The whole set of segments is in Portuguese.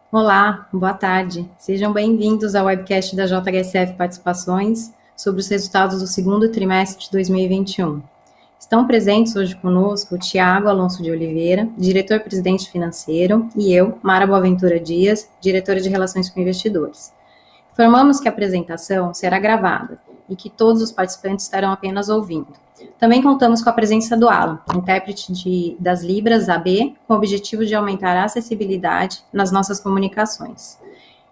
Olá, boa tarde. Sejam bem-vindos ao webcast da JHSF Participações sobre os resultados do segundo trimestre de 2021. Estão presentes hoje conosco o Tiago Alonso de Oliveira, diretor-presidente financeiro, e eu, Mara Boaventura Dias, diretora de Relações com Investidores. Informamos que a apresentação será gravada e que todos os participantes estarão apenas ouvindo. Também contamos com a presença do Alan, intérprete das Libras AB, com o objetivo de aumentar a acessibilidade nas nossas comunicações.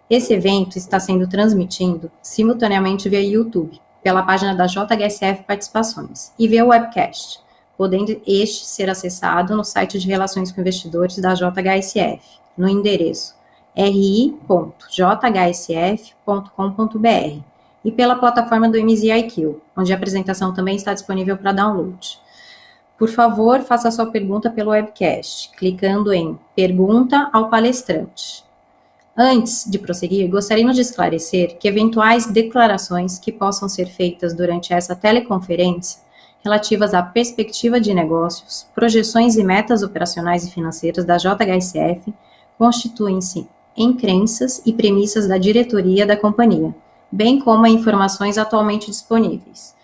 Esse evento está sendo transmitido simultaneamente via YouTube, pela página da JHSF Participações, e via webcast, podendo este ser acessado no site de Relações com Investidores da JHSF, no endereço ri.jhsf.com.br e pela plataforma do MZIQ, onde a apresentação também está disponível para download. Por favor, faça a sua pergunta pelo webcast, clicando em Pergunta ao palestrante. Antes de prosseguir, gostaríamos de esclarecer que eventuais declarações que possam ser feitas durante essa teleconferência, relativas à perspectiva de negócios, projeções e metas operacionais e financeiras da JHSF, constituem-se em crenças e premissas da diretoria da companhia, bem como em informações atualmente disponíveis.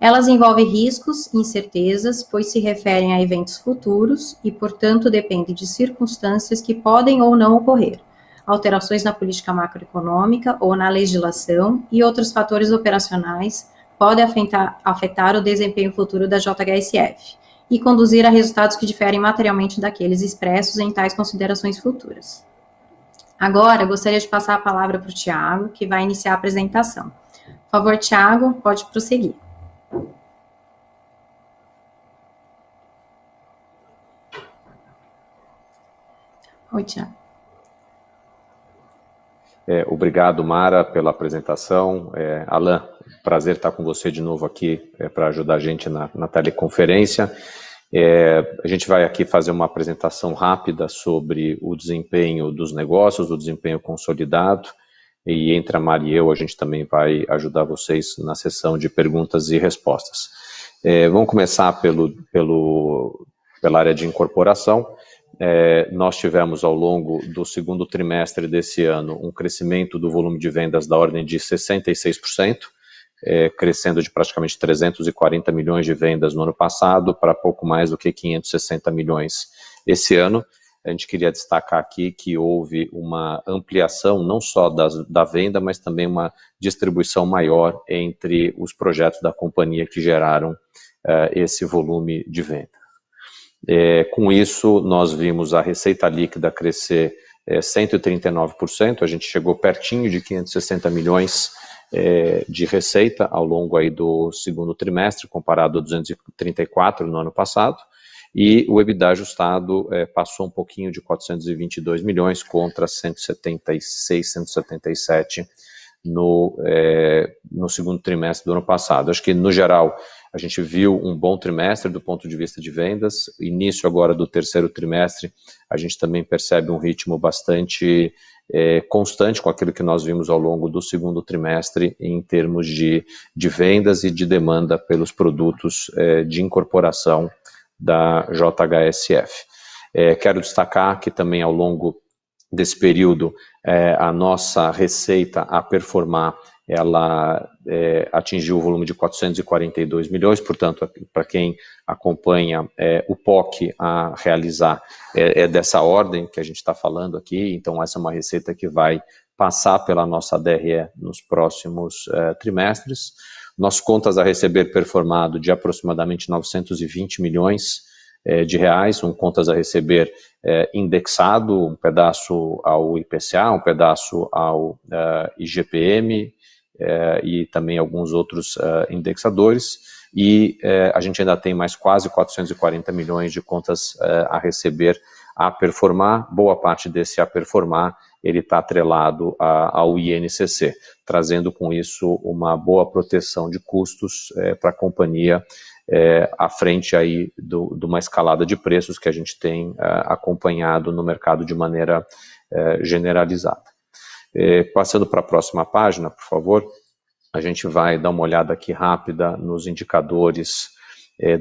Elas envolvem riscos e incertezas, pois se referem a eventos futuros e, portanto, dependem de circunstâncias que podem ou não ocorrer, alterações na política macroeconômica ou na legislação e outros fatores operacionais podem afetar o desempenho futuro da JHSF e conduzir a resultados que diferem materialmente daqueles expressos em tais considerações futuras. Agora, gostaria de passar a palavra para o Thiago, que vai iniciar a apresentação. Por favor, Thiago, pode prosseguir. Oi, Thiago. Obrigado, Mara, pela apresentação. Alan, prazer estar com você de novo aqui para ajudar a gente na teleconferência. A gente vai aqui fazer uma apresentação rápida sobre o desempenho dos negócios, o desempenho consolidado, e entre a Mara e eu, a gente também vai ajudar vocês na sessão de perguntas e respostas. Vamos começar pela área de incorporação. Nós tivemos ao longo do segundo trimestre desse ano um crescimento do volume de vendas da ordem de 66%, crescendo de praticamente 340 milhões de vendas no ano passado para pouco mais do que 560 milhões esse ano. A gente queria destacar aqui que houve uma ampliação não só da venda, mas também uma distribuição maior entre os projetos da companhia que geraram esse volume de venda. Com isso, nós vimos a receita líquida crescer 139%, a gente chegou pertinho de 560 milhões de receita ao longo aí do segundo trimestre, comparado a 234 no ano passado, e o EBITDA ajustado passou um pouquinho de 422 milhões contra 176, 177 no segundo trimestre do ano passado. Acho que, no geral, a gente viu um bom trimestre do ponto de vista de vendas. Início agora do terceiro trimestre, a gente também percebe um ritmo bastante constante com aquilo que nós vimos ao longo do segundo trimestre em termos de vendas e de demanda pelos produtos de incorporação da JHSF. Quero destacar que também ao longo desse período a nossa receita a performar, ela atingiu o volume de 442 milhões, portanto, para quem acompanha o POC a realizar dessa ordem que a gente está falando aqui, então essa é uma receita que vai passar pela nossa DRE nos próximos trimestres. Nossas contas a receber performado de aproximadamente 920 milhões de reais, contas a receber indexado, um pedaço ao IPCA, um pedaço ao IGPM, e também alguns outros indexadores, e a gente ainda tem mais quase 440 milhões de contas a receber a performar. Boa parte desse a performar, ele está atrelado ao INCC, trazendo com isso uma boa proteção de custos para a companhia, à frente aí de uma escalada de preços que a gente tem acompanhado no mercado de maneira generalizada. Passando para a próxima página, por favor, a gente vai dar uma olhada aqui rápida nos indicadores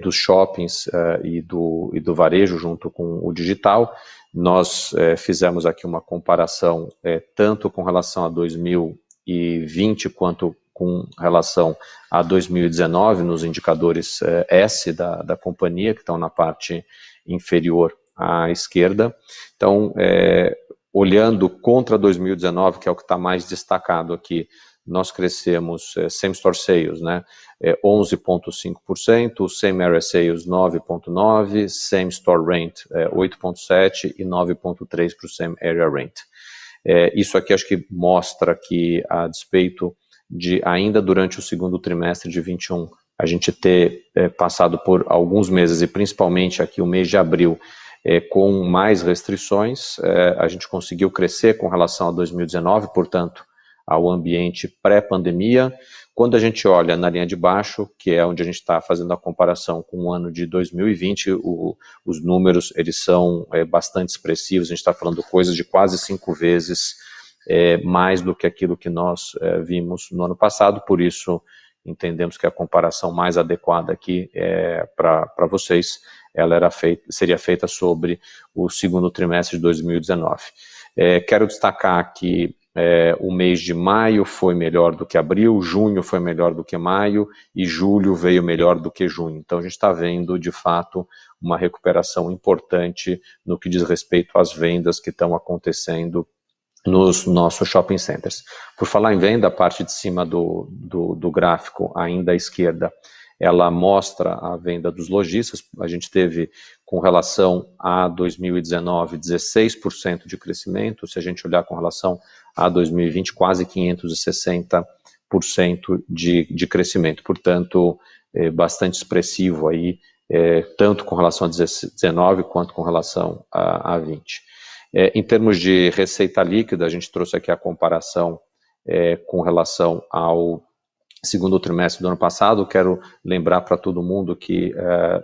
dos shoppings e do varejo junto com o digital. Nós fizemos aqui uma comparação tanto com relação a 2020 quanto com relação a 2019 nos indicadores S da companhia, que estão na parte inferior à esquerda. Então, olhando contra 2019, que é o que está mais destacado aqui, nós crescemos same-store sales, né, 11,5%, same-area sales 9,9%, same-store rent 8,7% e 9,3% para o same-area rent. Isso aqui acho que mostra que, a despeito de ainda durante o segundo trimestre de 21, a gente ter passado por alguns meses, e principalmente aqui o mês de abril, com mais restrições, a gente conseguiu crescer com relação a 2019, portanto, ao ambiente pré-pandemia. Quando a gente olha na linha de baixo, que é onde a gente está fazendo a comparação com o ano de 2020, os números eles são bastante expressivos, a gente está falando coisas de quase 5 vezes mais do que aquilo que nós vimos no ano passado, por isso entendemos que a comparação mais adequada aqui para vocês, ela seria feita sobre o segundo trimestre de 2019. Quero destacar que o mês de maio foi melhor do que abril, junho foi melhor do que maio e julho veio melhor do que junho. Então a gente está vendo, de fato, uma recuperação importante no que diz respeito às vendas que estão acontecendo nos nossos shopping centers. Por falar em venda, a parte de cima do gráfico, ainda à esquerda, ela mostra a venda dos lojistas. A gente teve, com relação a 2019, 16% de crescimento. Se a gente olhar com relação a 2020, quase 560% de crescimento. Portanto, bastante expressivo aí, tanto com relação a 19 quanto com relação a 20. Em termos de receita líquida, a gente trouxe aqui a comparação com relação ao segundo trimestre do ano passado. Quero lembrar para todo mundo que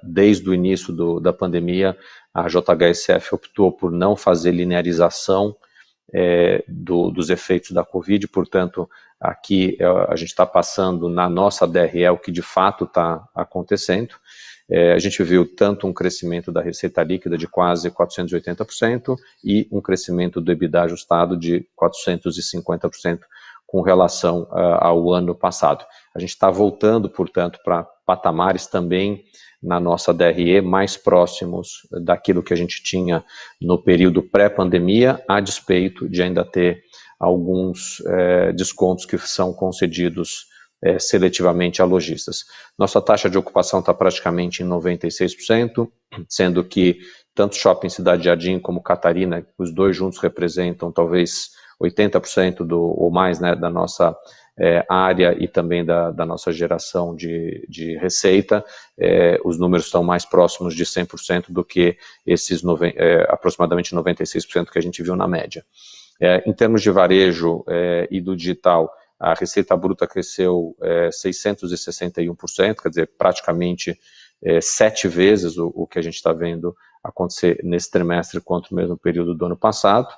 desde o início da pandemia, a JHSF optou por não fazer linearização dos efeitos da Covid, portanto, aqui a gente está passando na nossa DRE o que de fato está acontecendo. A gente viu tanto um crescimento da receita líquida de quase 480% e um crescimento do EBITDA ajustado de 450% com relação ao ano passado. A gente está voltando, portanto, para patamares também na nossa DRE mais próximos daquilo que a gente tinha no período pré-pandemia, a despeito de ainda ter alguns descontos que são concedidos seletivamente a lojistas. Nossa taxa de ocupação está praticamente em 96%, sendo que tanto Shopping Cidade Jardim como Catarina, os dois juntos representam talvez 80% ou mais, né, da nossa área e também da nossa geração de receita. Os números estão mais próximos de 100% do que esses aproximadamente 96% que a gente viu na média. Em termos de varejo e do digital, a receita bruta cresceu 661%, quer dizer, praticamente 7 vezes o que a gente está vendo acontecer nesse trimestre quanto no mesmo período do ano passado.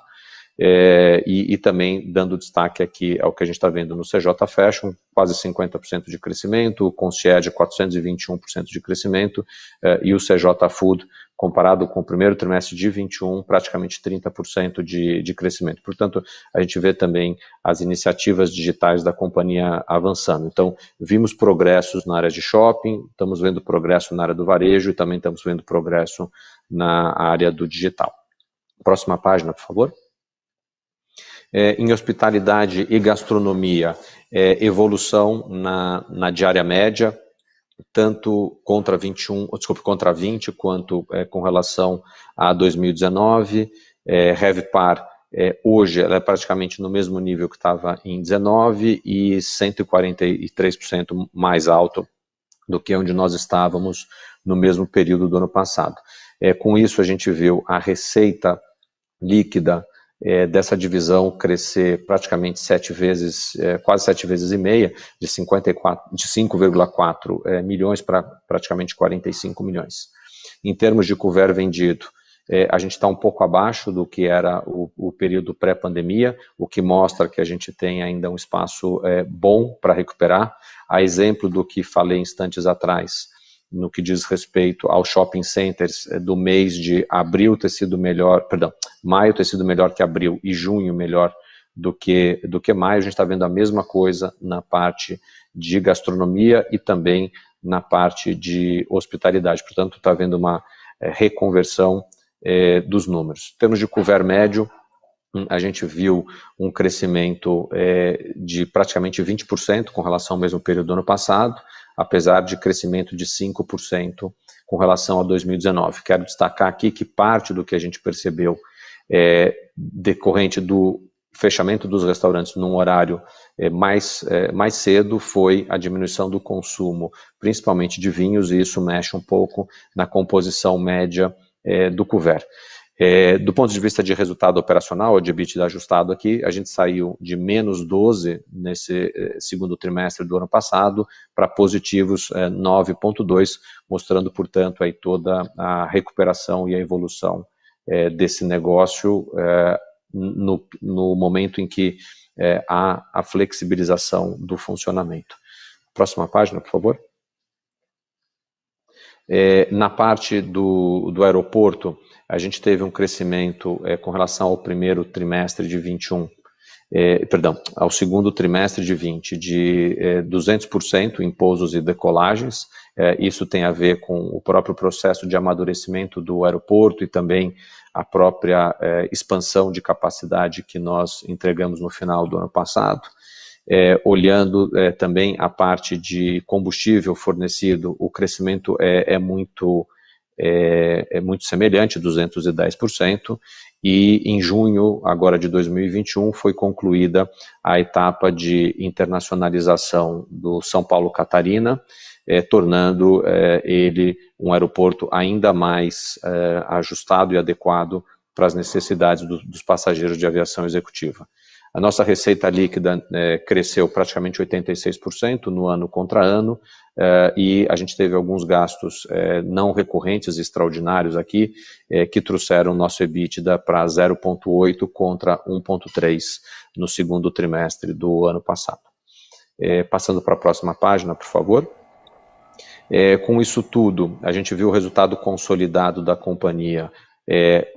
E também dando destaque aqui ao que a gente está vendo no CJ Fashion, quase 50% de crescimento, o Concierge 421% de crescimento, e o CJ Food, comparado com o primeiro trimestre de 21, praticamente 30% de crescimento. Portanto, a gente vê também as iniciativas digitais da companhia avançando. Então, vimos progressos na área de shopping, estamos vendo progresso na área do varejo e também estamos vendo progresso na área do digital. Próxima página, por favor. Em hospitalidade e gastronomia, evolução na diária média, tanto contra 20 quanto com relação a 2019. RevPAR, hoje, ela é praticamente no mesmo nível que estava em 19 e 143% mais alto do que onde nós estávamos no mesmo período do ano passado. Com isso, a gente viu a receita líquida dessa divisão crescer praticamente 7 vezes, quase 7 vezes e meia, de 5,4 milhões para praticamente 45 milhões. Em termos de couvert vendido, a gente está um pouco abaixo do que era o período pré-pandemia, o que mostra que a gente tem ainda um espaço bom para recuperar. A exemplo do que falei instantes atrás, no que diz respeito aos shopping centers, do mês de abril ter sido melhor, maio ter sido melhor que abril e junho melhor do que maio. A gente está vendo a mesma coisa na parte de gastronomia e também na parte de hospitalidade. Portanto, está havendo uma reconversão dos números. Em termos de couvert médio, a gente viu um crescimento de praticamente 20% com relação ao mesmo período do ano passado, apesar de crescimento de 5% com relação a 2019. Quero destacar aqui que parte do que a gente percebeu decorrente do fechamento dos restaurantes num horário mais cedo foi a diminuição do consumo, principalmente de vinhos, e isso mexe um pouco na composição média do couvert. Do ponto de vista de resultado operacional, ou de EBITDA ajustado aqui, a gente saiu de menos 12 nesse segundo trimestre do ano passado para positivos 9,2, mostrando, portanto, aí toda a recuperação e a evolução desse negócio no momento em que há a flexibilização do funcionamento. Próxima página, por favor. Na parte do aeroporto, a gente teve um crescimento com relação ao primeiro trimestre de 21, ao segundo trimestre de 20, de 200% em pousos e decolagens. Isso tem a ver com o próprio processo de amadurecimento do aeroporto e também a própria expansão de capacidade que nós entregamos no final do ano passado. Olhando também a parte de combustível fornecido, o crescimento é muito semelhante, 210%, e em junho, agora de 2021, foi concluída a etapa de internacionalização do São Paulo Catarina, tornando ele um aeroporto ainda mais ajustado e adequado para as necessidades dos passageiros de aviação executiva. A nossa receita líquida cresceu praticamente 86% no ano contra ano, e a gente teve alguns gastos não recorrentes, extraordinários aqui, que trouxeram o nosso EBITDA para 0,8 contra 1,3 no segundo trimestre do ano passado. Passando para a próxima página, por favor. Com isso tudo, a gente viu o resultado consolidado da companhia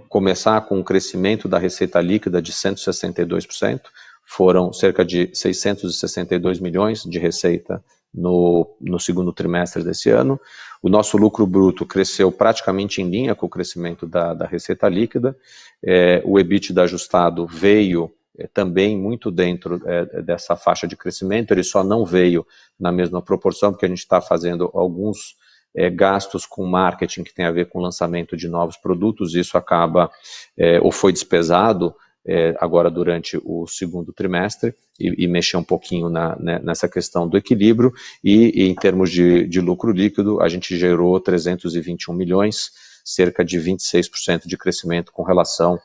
começar com um crescimento da receita líquida de 162%, foram cerca de 662 milhões de receita no segundo trimestre desse ano. O nosso lucro bruto cresceu praticamente em linha com o crescimento da receita líquida. O EBITDA ajustado veio também muito dentro dessa faixa de crescimento, ele só não veio na mesma proporção, porque a gente está fazendo alguns gastos com marketing que tem a ver com o lançamento de novos produtos, isso acaba, ou foi despesado agora durante o segundo trimestre, e mexer um pouquinho nessa questão do equilíbrio, e em termos de lucro líquido, a gente gerou 321 milhões, cerca de 26% de crescimento com relação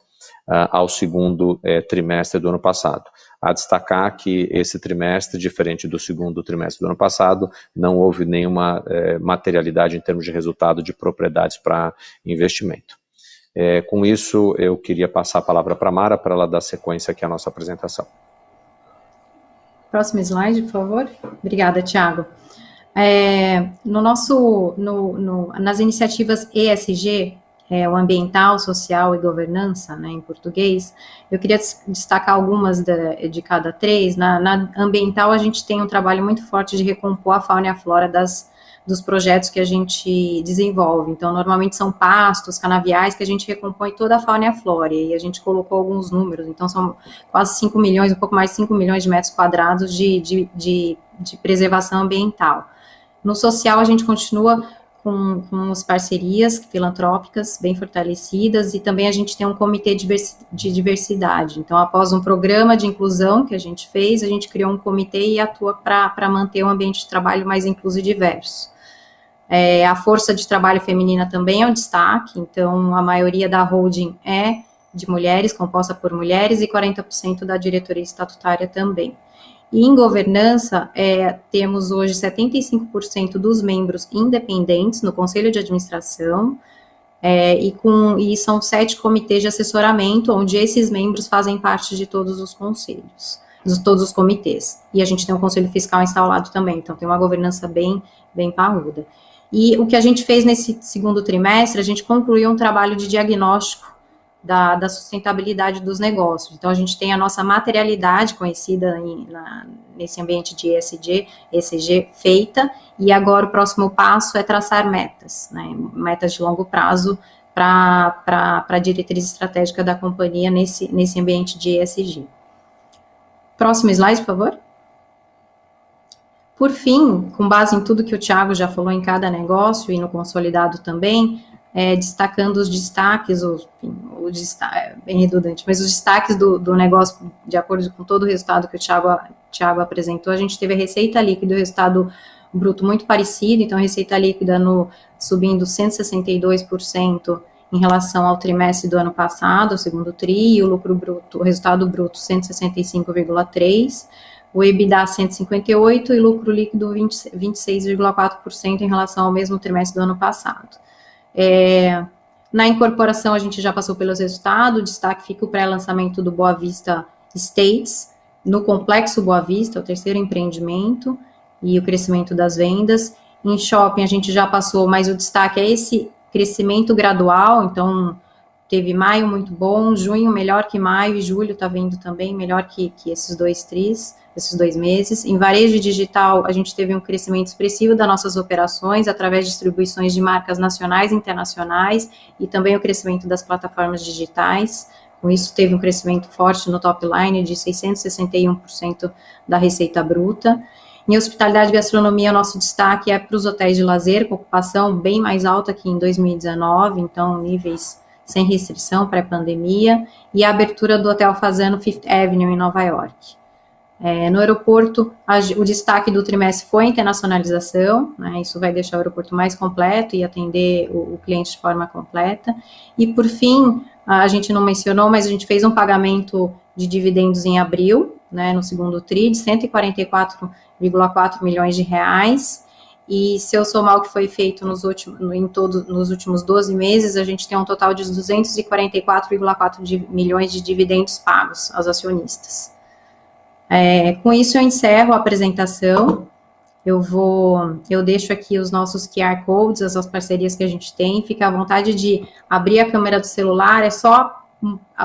ao segundo trimestre do ano passado. A destacar que esse trimestre, diferente do segundo trimestre do ano passado, não houve nenhuma materialidade em termos de resultado de propriedades para investimento. Com isso, eu queria passar a palavra para a Mara, para ela dar sequência aqui à nossa apresentação. Próximo slide, por favor. Obrigada, Thiago. Nas iniciativas ESG, o ambiental, social e governança, né, em português, eu queria destacar algumas de cada três. Na ambiental, a gente tem um trabalho muito forte de recompor a fauna e a flora dos projetos que a gente desenvolve. Então, normalmente são pastos, canaviais, que a gente recompõe toda a fauna e a flora, e a gente colocou alguns números, então são quase 5 milhões, um pouco mais de 5 milhões de metros quadrados de preservação ambiental. No social, a gente continua com as parcerias filantrópicas bem fortalecidas, e também a gente tem um comitê de diversidade. Então, após um programa de inclusão que a gente fez, a gente criou um comitê e atua para manter um ambiente de trabalho mais incluso e diverso. A força de trabalho feminina também é um destaque, então a maioria da holding é de mulheres, composta por mulheres, e 40% da diretoria estatutária também. E em governança, temos hoje 75% dos membros independentes no conselho de administração, e são 7 comitês de assessoramento, onde esses membros fazem parte de todos os conselhos, de todos os comitês. E a gente tem um conselho fiscal instalado também, então tem uma governança bem parruda. E o que a gente fez nesse segundo trimestre, a gente concluiu um trabalho de diagnóstico da sustentabilidade dos negócios. Então, a gente tem a nossa materialidade conhecida nesse ambiente de ESG feita, e agora o próximo passo é traçar metas, né, metas de longo prazo para a diretriz estratégica da companhia nesse ambiente de ESG. Próximo slide, por favor. Por fim, com base em tudo que o Thiago já falou em cada negócio e no consolidado também, destacando os destaques, bem redundante, mas os destaques do negócio, de acordo com todo o resultado que o Thiago apresentou, a gente teve a receita líquida e o resultado bruto muito parecido, então a receita líquida subindo 162% em relação ao trimestre do ano passado, o segundo TRI, e o lucro bruto, o resultado bruto 165,3%, o EBITDA 158% e lucro líquido 26,4% em relação ao mesmo trimestre do ano passado. Na incorporação, a gente já passou pelos resultados, o destaque fica o pré-lançamento do Boa Vista Estates, no Complexo Boa Vista, o terceiro empreendimento, e o crescimento das vendas. Em shopping, a gente já passou, mas o destaque é esse crescimento gradual, então teve maio muito bom, junho melhor que maio, e julho está vindo também melhor que esses dois tris, esses 2 meses. Em varejo digital, a gente teve um crescimento expressivo das nossas operações, através de distribuições de marcas nacionais e internacionais, e também o crescimento das plataformas digitais. Com isso, teve um crescimento forte no top line de 661% da receita bruta. Em hospitalidade e gastronomia, o nosso destaque é para os hotéis de lazer, com ocupação bem mais alta que em 2019, então níveis sem restrição pré-pandemia, e a abertura do Hotel Fasano Fifth Avenue em Nova York. No aeroporto, o destaque do trimestre foi a internacionalização, né, isso vai deixar o aeroporto mais completo e atender o cliente de forma completa. E, por fim, a gente não mencionou, mas a gente fez um pagamento de dividendos em abril, né, no segundo TRI, de 144,4 milhões de reais, e se eu somar o que foi feito nos últimos 12 meses, a gente tem um total de 244,4 milhões de dividendos pagos aos acionistas. Com isso eu encerro a apresentação. Eu deixo aqui os nossos QR Codes, as parcerias que a gente tem. Fica à vontade de abrir a câmera do celular, é só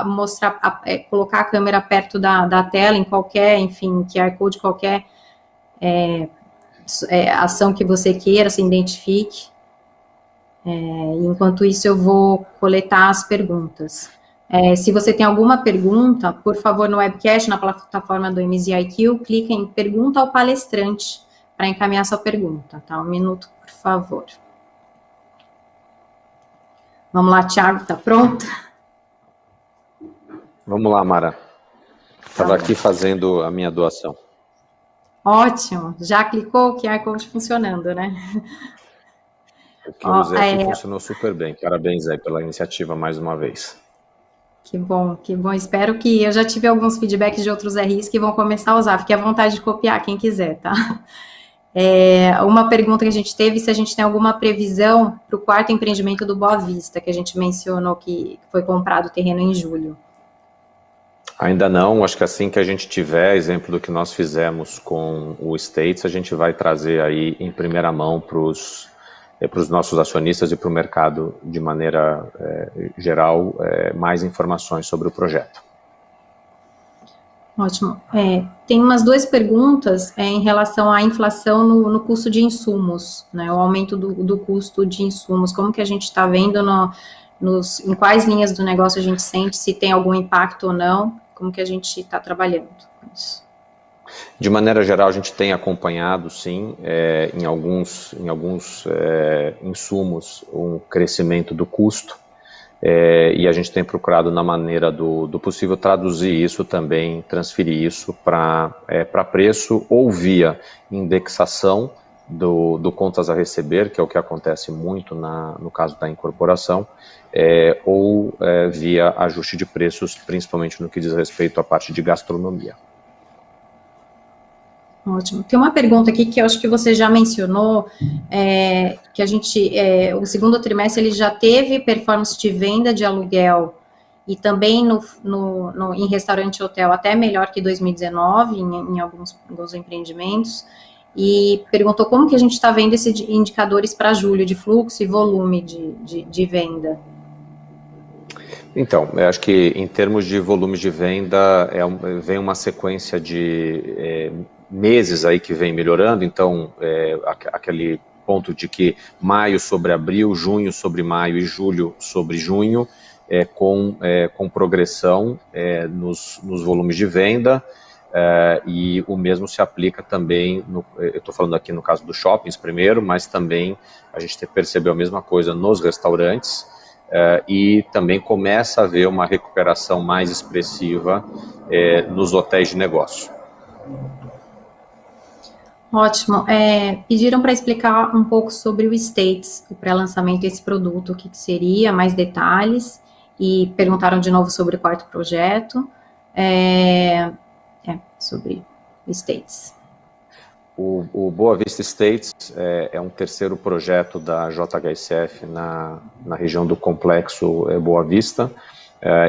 mostrar, colocar a câmera perto da tela, em qualquer, enfim, QR Code, qualquer ação que você queira, se identifique. Enquanto isso, eu vou coletar as perguntas. Se você tem alguma pergunta, por favor, no webcast, na plataforma do MZIQ, clique em Pergunta ao Palestrante para encaminhar sua pergunta, tá? 1 minuto, por favor. Vamos lá, Thiago, tá pronto? Vamos lá, Mara. Estava aqui fazendo a minha doação. Ótimo. Já clicou o QR Code funcionando, né? O que eu usei aqui funcionou super bem. Parabéns aí pela iniciativa mais uma vez. Que bom, que bom. Espero que... Eu já tive alguns feedbacks de outros RIs que vão começar a usar. Fique à vontade de copiar, quem quiser, tá? Uma pergunta que a gente teve, se a gente tem alguma previsão para o quarto empreendimento do Boa Vista, que a gente mencionou que foi comprado o terreno em julho. Ainda não, acho que assim que a gente tiver exemplo do que nós fizemos com o States, a gente vai trazer aí em primeira mão para os nossos acionistas e para o mercado de maneira geral mais informações sobre o projeto. Ótimo. Tem umas 2 perguntas em relação à inflação no custo de insumos, né, o aumento do custo de insumos, como que a gente está vendo em quais linhas do negócio a gente sente, se tem algum impacto ou não, como que a gente está trabalhando com isso? De maneira geral, a gente tem acompanhado, sim, em alguns insumos, um crescimento do custo, e a gente tem procurado, na maneira do possível, traduzir isso também, transferir isso para preço, ou via indexação do contas a receber, que é o que acontece muito no caso da incorporação, ou via ajuste de preços, principalmente no que diz respeito à parte de gastronomia. Ótimo. Tem uma pergunta aqui que eu acho que você já mencionou, que a gente, o segundo trimestre ele já teve performance de venda de aluguel e também em restaurante e hotel até melhor que 2019 em alguns empreendimentos, e perguntou como que a gente está vendo esses indicadores para julho de fluxo e volume de venda. Então, eu acho que em termos de volumes de venda, vem uma sequência de meses aí que vem melhorando, então aquele ponto de que maio sobre abril, junho sobre maio e julho sobre junho, com progressão nos volumes de venda, e o mesmo se aplica também, eu estou falando aqui no caso dos shoppings primeiro, mas também a gente percebeu a mesma coisa nos restaurantes, e também começa a haver uma recuperação mais expressiva nos hotéis de negócio. Ótimo. Pediram para explicar um pouco sobre o States, o pré-lançamento desse produto, o que seria, mais detalhes, e perguntaram de novo sobre o quarto projeto, sobre o States. O Boa Vista Estates é um terceiro projeto da JHSF na região do complexo Boa Vista.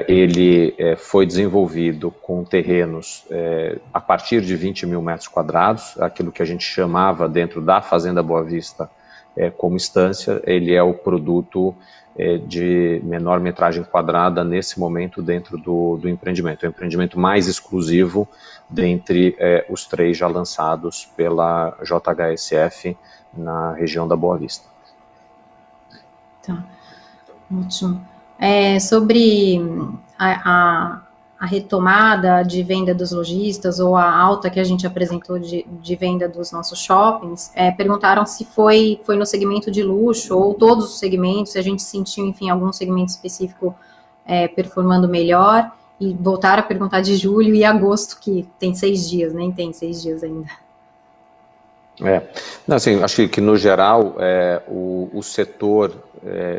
Ele foi desenvolvido com terrenos a partir de 20 mil metros quadrados, aquilo que a gente chamava dentro da Fazenda Boa Vista como estância. Ele é o produto de menor metragem quadrada nesse momento dentro do empreendimento. É o empreendimento mais exclusivo dentre os três já lançados pela JHSF na região da Boa Vista. Tá, ótimo. Sobre a retomada de venda dos lojistas ou a alta que a gente apresentou de venda dos nossos shoppings, perguntaram se foi no segmento de luxo ou todos os segmentos, se a gente sentiu, enfim, algum segmento específico performando melhor, e voltaram a perguntar de julho e agosto, que tem 6 dias, nem tem 6 dias ainda. Não, assim, acho que no geral o setor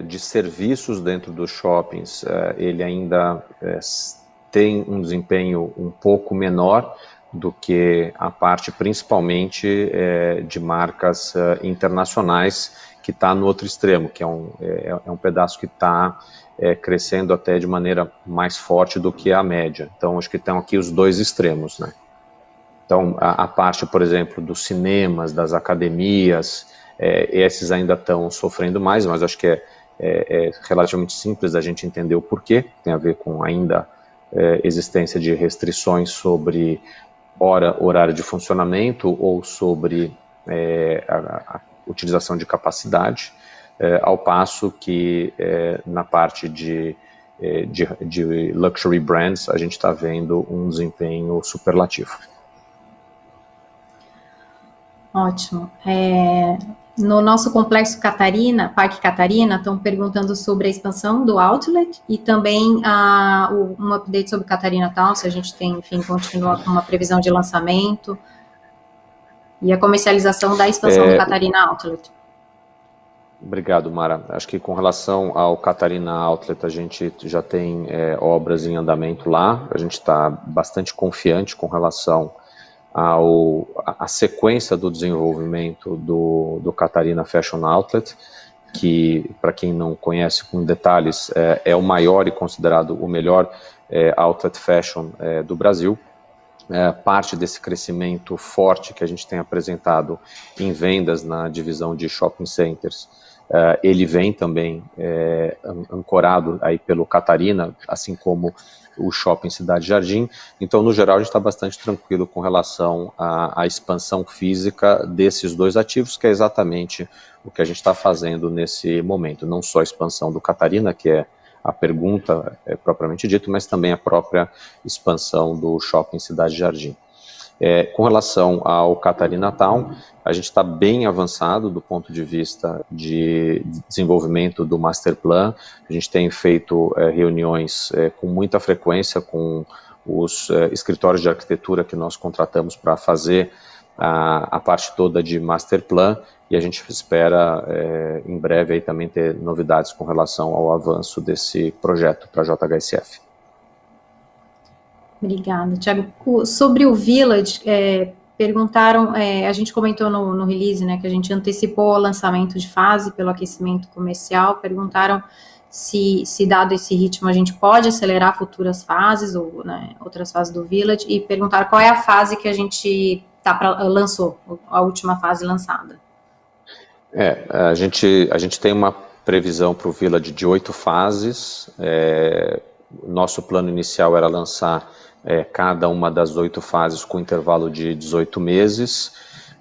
de serviços dentro dos shoppings ele ainda tem um desempenho um pouco menor do que a parte principalmente de marcas internacionais, que está no outro extremo, que é um pedaço que está crescendo até de maneira mais forte do que a média. Então acho que estão aqui os dois extremos, né? Então, a parte, por exemplo, dos cinemas, das academias, esses ainda estão sofrendo mais, mas acho que é relativamente simples a gente entender o porquê. Tem a ver com ainda existência de restrições sobre horário de funcionamento ou sobre a utilização de capacidade, ao passo que na parte de luxury brands a gente está vendo um desempenho superlativo. Ótimo. No nosso complexo Catarina, Parque Catarina, estão perguntando sobre a expansão do outlet e também um update sobre Catarina Town, se a gente tem, enfim, continua com uma previsão de lançamento e a comercialização da expansão do Catarina Outlet. Obrigado, Mara. Acho que com relação ao Catarina Outlet, a gente já tem obras em andamento lá, a gente está bastante confiante com relação a sequência do desenvolvimento do Catarina Fashion Outlet, que, para quem não conhece com detalhes, é o maior e considerado o melhor outlet fashion do Brasil. Parte desse crescimento forte que a gente tem apresentado em vendas na divisão de shopping centers, ele vem também ancorado aí pelo Catarina, assim como o Shopping Cidade Jardim. Então, no geral, a gente está bastante tranquilo com relação à expansão física desses dois ativos, que é exatamente o que a gente está fazendo nesse momento. Não só a expansão do Catarina, que é a pergunta propriamente dito, mas também a própria expansão do Shopping Cidade Jardim. Com relação ao Catarina Town, a gente está bem avançado do ponto de vista de desenvolvimento do Master Plan. A gente tem feito reuniões com muita frequência com os escritórios de arquitetura que nós contratamos para fazer a parte toda de Master Plan, e a gente espera em breve aí também ter novidades com relação ao avanço desse projeto para a JHSF. Obrigada, Thiago. Sobre o Village, perguntaram, a gente comentou no release, né, que a gente antecipou o lançamento de fase pelo aquecimento comercial, perguntaram se dado esse ritmo a gente pode acelerar futuras fases, ou outras fases do Village, e perguntaram qual é a fase que a gente lançou, a última fase lançada. A gente tem uma previsão para o Village de 8 fases. Nosso plano inicial era lançar cada uma das 8 fases com intervalo de 18 meses,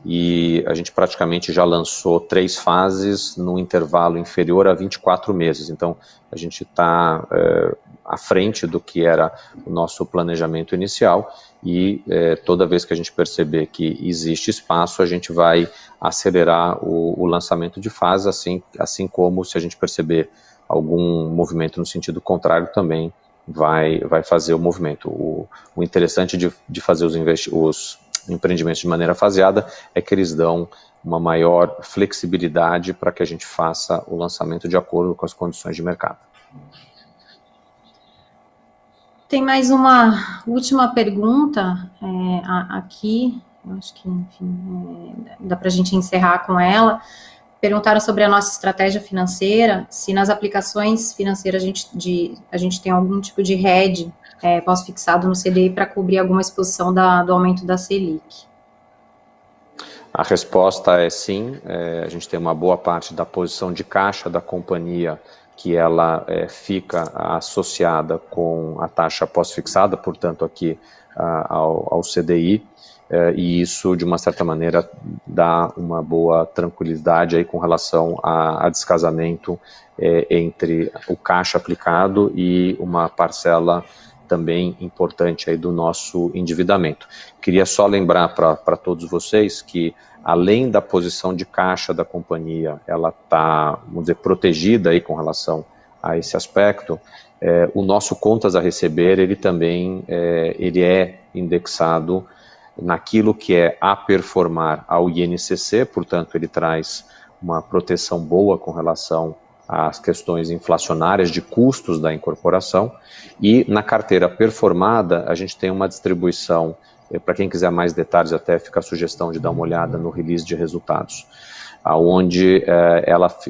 e a gente praticamente já lançou 3 fases no intervalo inferior a 24 meses, então a gente está à frente do que era o nosso planejamento inicial, e toda vez que a gente perceber que existe espaço, a gente vai acelerar o lançamento de fase, assim como se a gente perceber algum movimento no sentido contrário também vai fazer o movimento. O interessante de fazer empreendimentos de maneira faseada, é que eles dão uma maior flexibilidade para que a gente faça o lançamento de acordo com as condições de mercado. Tem mais uma última pergunta aqui, eu acho que, enfim, dá para a gente encerrar com ela. Perguntaram sobre a nossa estratégia financeira, se nas aplicações financeiras a gente tem algum tipo de hedge pós-fixado no CDI para cobrir alguma exposição do aumento da Selic. A resposta é sim, a gente tem uma boa parte da posição de caixa da companhia que ela fica associada com a taxa pós-fixada, portanto aqui ao CDI, e isso de uma certa maneira dá uma boa tranquilidade aí com relação a descasamento entre o caixa aplicado e uma parcela também importante aí do nosso endividamento. Queria só lembrar para todos vocês que, além da posição de caixa da companhia, ela está, vamos dizer, protegida aí com relação a esse aspecto, o nosso contas a receber, ele também ele é indexado naquilo que é a performar ao INCC, portanto ele traz uma proteção boa com relação às questões inflacionárias de custos da incorporação, e na carteira performada a gente tem uma distribuição, para quem quiser mais detalhes até fica a sugestão de dar uma olhada no release de resultados, onde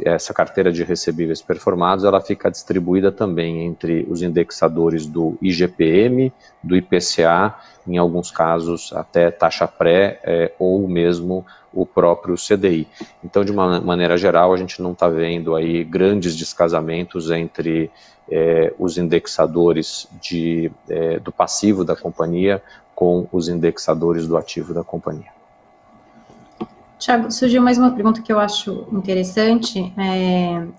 essa carteira de recebíveis performados ela fica distribuída também entre os indexadores do IGPM, do IPCA, em alguns casos até taxa pré ou mesmo o próprio CDI. Então, de uma maneira geral, a gente não está vendo aí grandes descasamentos entre os indexadores do passivo da companhia com os indexadores do ativo da companhia. Thiago, surgiu mais uma pergunta que eu acho interessante,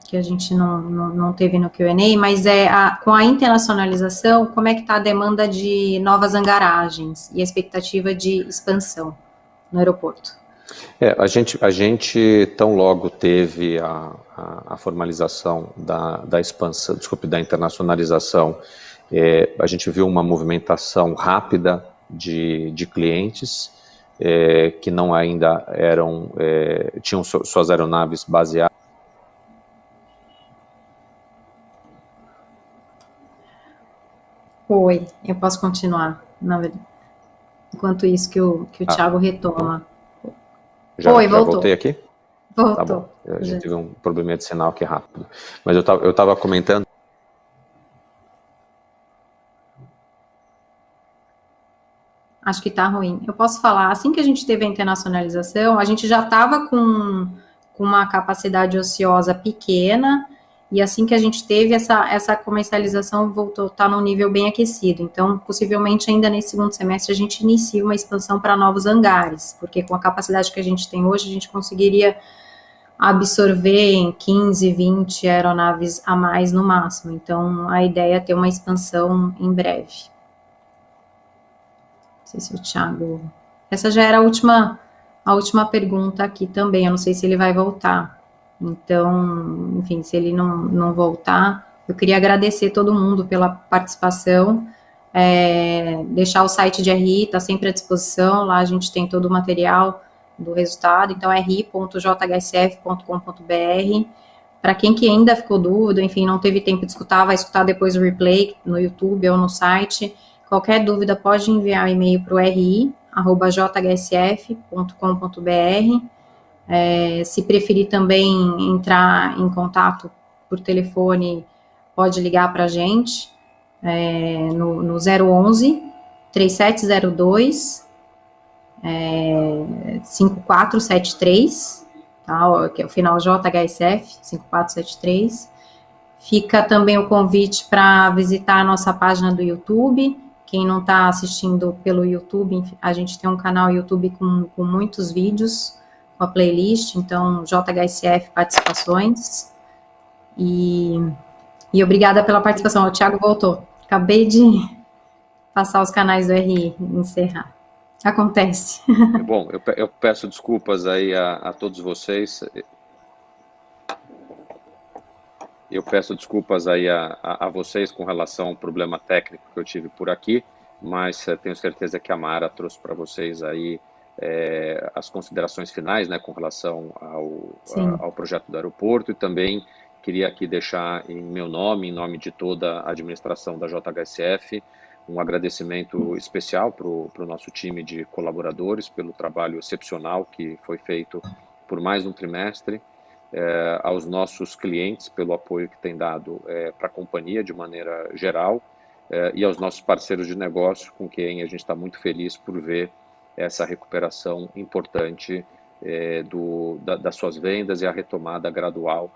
que a gente não teve no Q&A, mas com a internacionalização, como é que está a demanda de novas angaragens e a expectativa de expansão no aeroporto? A gente tão logo teve a formalização da expansão, desculpe, da internacionalização, a gente viu uma movimentação rápida de clientes, que não ainda tinham suas aeronaves baseadas. Oi, eu posso continuar, enquanto isso que o Thiago retoma. Já voltei aqui? Voltou. Tá bom, a gente teve um probleminha de sinal aqui rápido. Mas eu estava comentando. Acho que está ruim. Eu posso falar, assim que a gente teve a internacionalização, a gente já estava com uma capacidade ociosa pequena, e assim que a gente teve essa comercialização, voltou a estar num nível bem aquecido. Então, possivelmente, ainda nesse segundo semestre, a gente inicia uma expansão para novos hangares, porque com a capacidade que a gente tem hoje, a gente conseguiria absorver em 15, 20 aeronaves a mais no máximo. Então, a ideia é ter uma expansão em breve. Não sei se o Thiago... Essa já era a última pergunta aqui também, eu não sei se ele vai voltar. Então, enfim, se ele não voltar, eu queria agradecer todo mundo pela participação, deixar o site de RI, está sempre à disposição, lá a gente tem todo o material do resultado, então é ri.jhsf.com.br. Para quem que ainda ficou dúvida, enfim, não teve tempo de escutar, vai escutar depois o replay no YouTube ou no site. Qualquer dúvida pode enviar um e-mail para o ri@jhsf.com.br. Se preferir também entrar em contato por telefone, pode ligar para a gente no 011 3702 5473, tá? Que é o final JHSF 5473. Fica também o convite para visitar a nossa página do YouTube. Quem não está assistindo pelo YouTube, a gente tem um canal YouTube com muitos vídeos, com a playlist, então JHSF Participações. E obrigada pela participação. O Thiago voltou. Acabei de passar os canais do RI e encerrar. Acontece. Bom, eu peço desculpas aí a todos vocês. Eu peço desculpas aí a vocês com relação ao problema técnico que eu tive por aqui, mas tenho certeza que a Mara trouxe para vocês aí as considerações finais, né, com relação Sim. ao projeto do aeroporto, e também queria aqui deixar em meu nome, em nome de toda a administração da JHSF, um agradecimento especial para o nosso time de colaboradores pelo trabalho excepcional que foi feito por mais um trimestre, aos nossos clientes pelo apoio que tem dado para a companhia de maneira geral, e aos nossos parceiros de negócio, com quem a gente está muito feliz por ver essa recuperação importante das suas vendas e a retomada gradual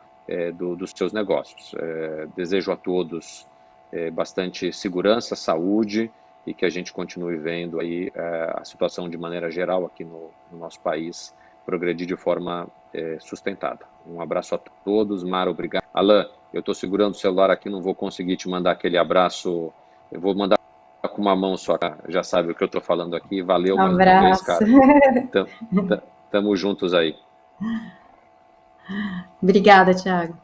dos seus negócios. Desejo a todos bastante segurança, saúde, e que a gente continue vendo aí a situação de maneira geral aqui no nosso país progredir de forma sustentada. Um abraço a todos, Mara, obrigado. Alan, eu estou segurando o celular aqui, não vou conseguir te mandar aquele abraço, eu vou mandar com uma mão só, já sabe o que eu estou falando aqui, valeu mais uma vez, cara. Tamo juntos aí. Obrigada, Thiago.